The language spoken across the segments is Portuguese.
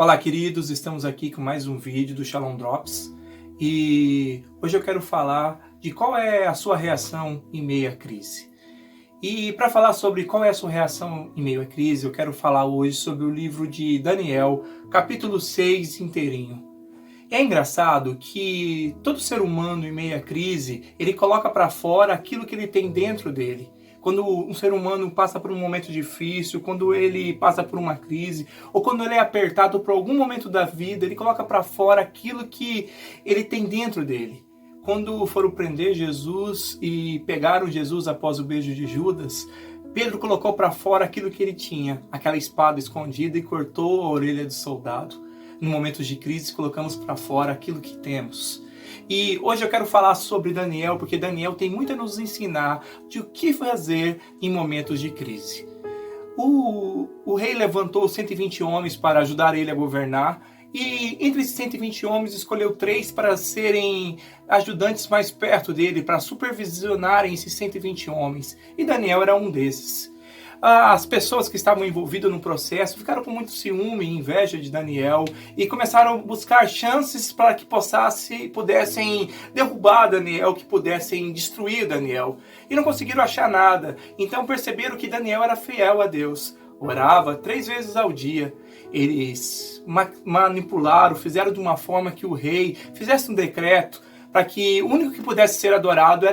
Olá, queridos, estamos aqui com mais um vídeo do Shalom Drops e hoje eu quero falar de qual é a sua reação em meio à crise. E para falar sobre qual é a sua reação em meio à crise, eu quero falar hoje sobre o livro de Daniel, capítulo 6 inteirinho. É engraçado que todo ser humano em meio à crise, ele coloca para fora aquilo que ele tem dentro dele. Quando um ser humano passa por um momento difícil, quando ele passa por uma crise, ou quando ele é apertado por algum momento da vida, ele coloca para fora aquilo que ele tem dentro dele. Quando foram prender Jesus e pegaram Jesus após o beijo de Judas, Pedro colocou para fora aquilo que ele tinha, aquela espada escondida, e cortou a orelha do soldado. Em momentos de crise, colocamos para fora aquilo que temos. E hoje eu quero falar sobre Daniel, porque Daniel tem muito a nos ensinar de o que fazer em momentos de crise. O rei levantou 120 homens para ajudar ele a governar, e entre esses 120 homens escolheu 3 para serem ajudantes mais perto dele, para supervisionarem esses 120 homens. E Daniel era um desses. As pessoas que estavam envolvidas no processo ficaram com muito ciúme e inveja de Daniel e começaram a buscar chances para que pudessem derrubar Daniel, que pudessem destruir Daniel. E não conseguiram achar nada. Então perceberam que Daniel era fiel a Deus. Orava 3 vezes ao dia. Eles manipularam, fizeram de uma forma que o rei fizesse um decreto para que o único que pudesse ser adorado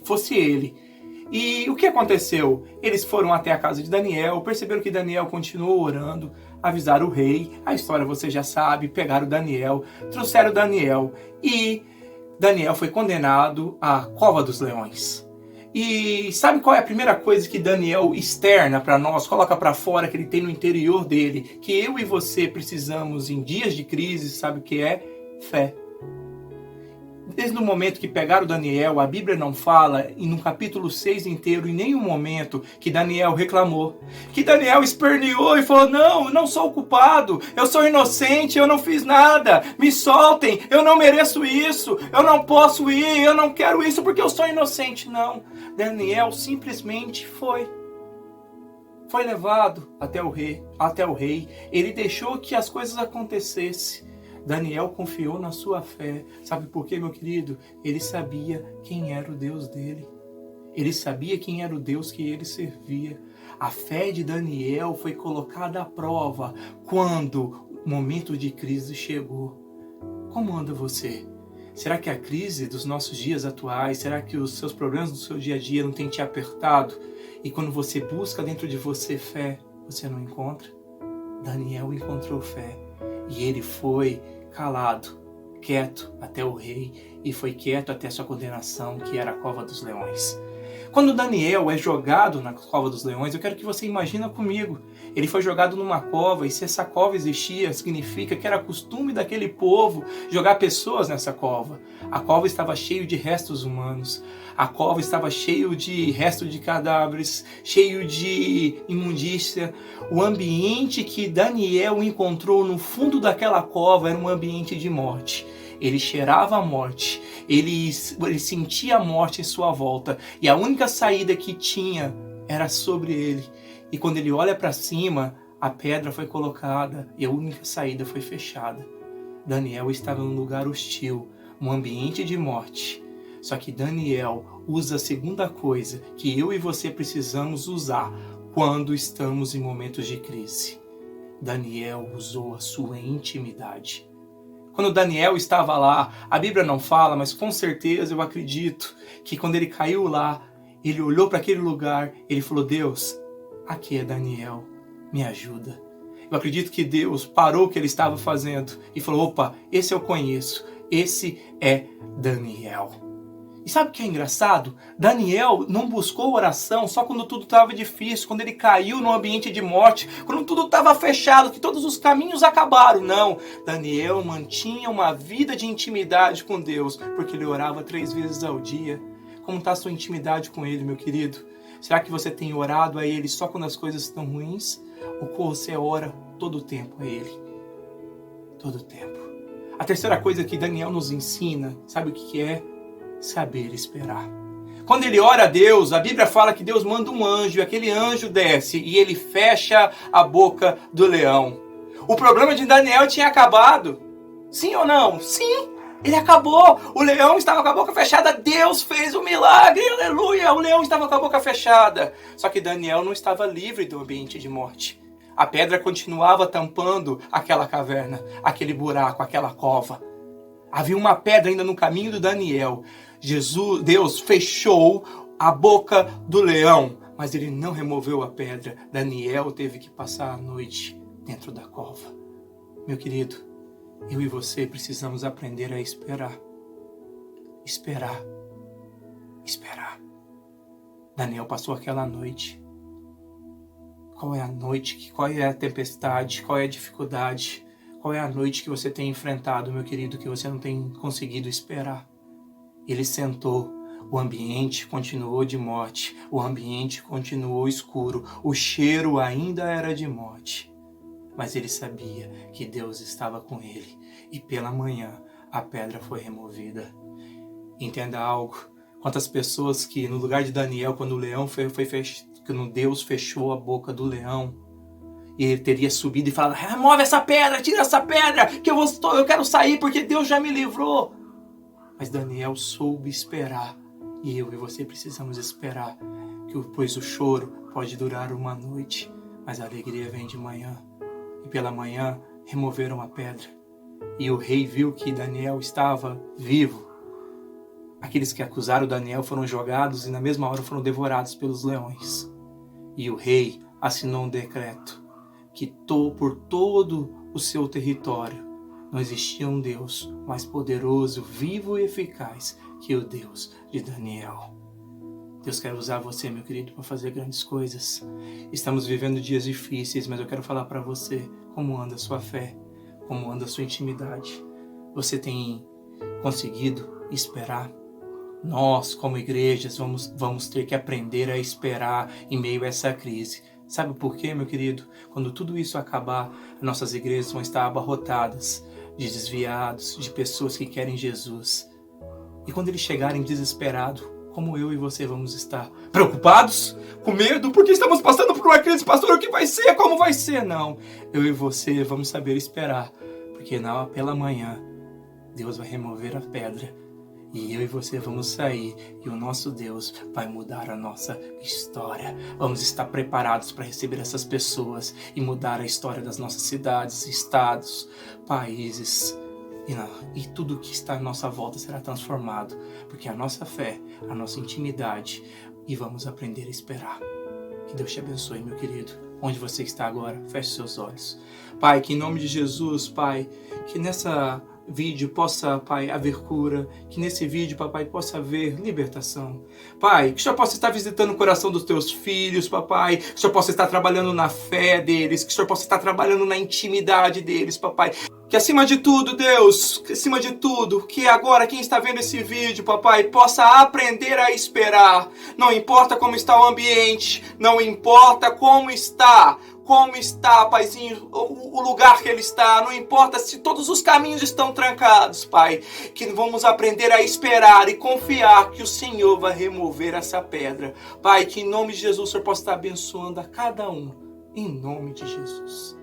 fosse ele. E o que aconteceu? Eles foram até a casa de Daniel, perceberam que Daniel continuou orando, avisaram o rei, a história você já sabe, pegaram Daniel, trouxeram Daniel e Daniel foi condenado à cova dos leões. E sabe qual é a primeira coisa que Daniel externa para nós, coloca para fora, que ele tem no interior dele, que eu e você precisamos em dias de crise, sabe o que é? Fé. Desde o momento que pegaram Daniel, a Bíblia não fala, e no capítulo 6 inteiro, em nenhum momento, que Daniel reclamou. Que Daniel esperneou e falou, não, eu não sou o culpado, eu sou inocente, eu não fiz nada, me soltem, eu não mereço isso, eu não posso ir, eu não quero isso porque eu sou inocente. Não, Daniel simplesmente foi levado até o rei, ele deixou que as coisas acontecessem. Daniel confiou na sua fé. Sabe por quê, meu querido? Ele sabia quem era o Deus dele. Ele sabia quem era o Deus que ele servia. A fé de Daniel foi colocada à prova quando o momento de crise chegou. Como anda você? Será que a crise dos nossos dias atuais, será que os seus problemas do seu dia a dia não têm te apertado? E quando você busca dentro de você fé, você não encontra? Daniel encontrou fé. E ele foi calado, quieto até o rei, e foi quieto até sua condenação, que era a cova dos leões. Quando Daniel é jogado na cova dos leões, eu quero que você imagine comigo. Ele foi jogado numa cova, e se essa cova existia, significa que era costume daquele povo jogar pessoas nessa cova. A cova estava cheia de restos humanos. A cova estava cheia de restos de cadáveres, cheio de imundícia. O ambiente que Daniel encontrou no fundo daquela cova era um ambiente de morte. Ele cheirava a morte, ele sentia a morte em sua volta, e a única saída que tinha era sobre ele. E quando ele olha para cima, a pedra foi colocada e a única saída foi fechada. Daniel estava num lugar hostil, um ambiente de morte. Só que Daniel usa a segunda coisa que eu e você precisamos usar quando estamos em momentos de crise. Daniel usou a sua intimidade. Quando Daniel estava lá, a Bíblia não fala, mas com certeza eu acredito que quando ele caiu lá, ele olhou para aquele lugar, ele falou, Deus, aqui é Daniel, me ajuda. Eu acredito que Deus parou o que ele estava fazendo e falou, opa, esse eu conheço, esse é Daniel. E sabe o que é engraçado? Daniel não buscou oração só quando tudo estava difícil, quando ele caiu no ambiente de morte, quando tudo estava fechado, que todos os caminhos acabaram. Não, Daniel mantinha uma vida de intimidade com Deus, porque ele orava 3 vezes ao dia. Como está a sua intimidade com Ele, meu querido? Será que você tem orado a Ele só quando as coisas estão ruins? Ou você ora todo o tempo a Ele? Todo o tempo. A terceira coisa que Daniel nos ensina, sabe o que é? Saber esperar. Quando ele ora a Deus, a Bíblia fala que Deus manda um anjo, e aquele anjo desce e ele fecha a boca do leão. O problema de Daniel tinha acabado. Sim ou não? Sim, ele acabou. O leão estava com a boca fechada. Deus fez o milagre, aleluia. O leão estava com a boca fechada. Só que Daniel não estava livre do ambiente de morte. A pedra continuava tampando aquela caverna, aquele buraco, aquela cova. Havia uma pedra ainda no caminho do Daniel. Deus fechou a boca do leão, mas ele não removeu a pedra. Daniel teve que passar a noite dentro da cova. Meu querido, eu e você precisamos aprender a esperar. Esperar. Esperar. Daniel passou aquela noite. Qual é a noite? Qual é a tempestade? Qual é a dificuldade? Qual é a noite que você tem enfrentado, meu querido, que você não tem conseguido esperar? Ele sentou. O ambiente continuou de morte. O ambiente continuou escuro. O cheiro ainda era de morte. Mas ele sabia que Deus estava com ele. E pela manhã a pedra foi removida. Entenda algo. Quantas pessoas que no lugar de Daniel, quando o leão quando Deus fechou a boca do leão, e ele teria subido e falado: remove essa pedra, tira essa pedra, que eu quero sair porque Deus já me livrou. Mas Daniel soube esperar. E eu e você precisamos esperar. Pois o choro pode durar uma noite, mas a alegria vem de manhã. E pela manhã removeram a pedra. E o rei viu que Daniel estava vivo. Aqueles que acusaram Daniel foram jogados e na mesma hora foram devorados pelos leões. E o rei assinou um decreto que por todo o seu território não existia um Deus mais poderoso, vivo e eficaz que o Deus de Daniel. Deus quer usar você, meu querido, para fazer grandes coisas. Estamos vivendo dias difíceis, mas eu quero falar para você como anda a sua fé, como anda a sua intimidade. Você tem conseguido esperar? Nós, como igrejas, vamos ter que aprender a esperar em meio a essa crise. Sabe por quê, meu querido? Quando tudo isso acabar, nossas igrejas vão estar abarrotadas de desviados, de pessoas que querem Jesus. E quando eles chegarem desesperados, como eu e você vamos estar? Preocupados? Com medo? Porque estamos passando por uma crise, pastor, o que vai ser? Como vai ser? Não, eu e você vamos saber esperar, porque pela manhã Deus vai remover a pedra e eu e você vamos sair e o nosso Deus vai mudar a nossa história. Vamos estar preparados para receber essas pessoas e mudar a história das nossas cidades, estados, países. E tudo que está à nossa volta será transformado, porque a nossa fé, a nossa intimidade, e vamos aprender a esperar. Que Deus te abençoe, meu querido. Onde você está agora, feche seus olhos. Pai, que em nome de Jesus, Pai, que nessa vídeo possa, Pai, haver cura, que nesse vídeo, Papai, possa haver libertação. Pai, que o Senhor possa estar visitando o coração dos teus filhos, Papai, que o Senhor possa estar trabalhando na fé deles, que o Senhor possa estar trabalhando na intimidade deles, Papai. Que acima de tudo, Deus, acima de tudo, que agora quem está vendo esse vídeo, Papai, possa aprender a esperar. Não importa como está o ambiente, não importa como está, Paizinho, o lugar que ele está, não importa se todos os caminhos estão trancados, Pai, que vamos aprender a esperar e confiar que o Senhor vai remover essa pedra. Pai, que em nome de Jesus o Senhor possa estar abençoando a cada um, em nome de Jesus.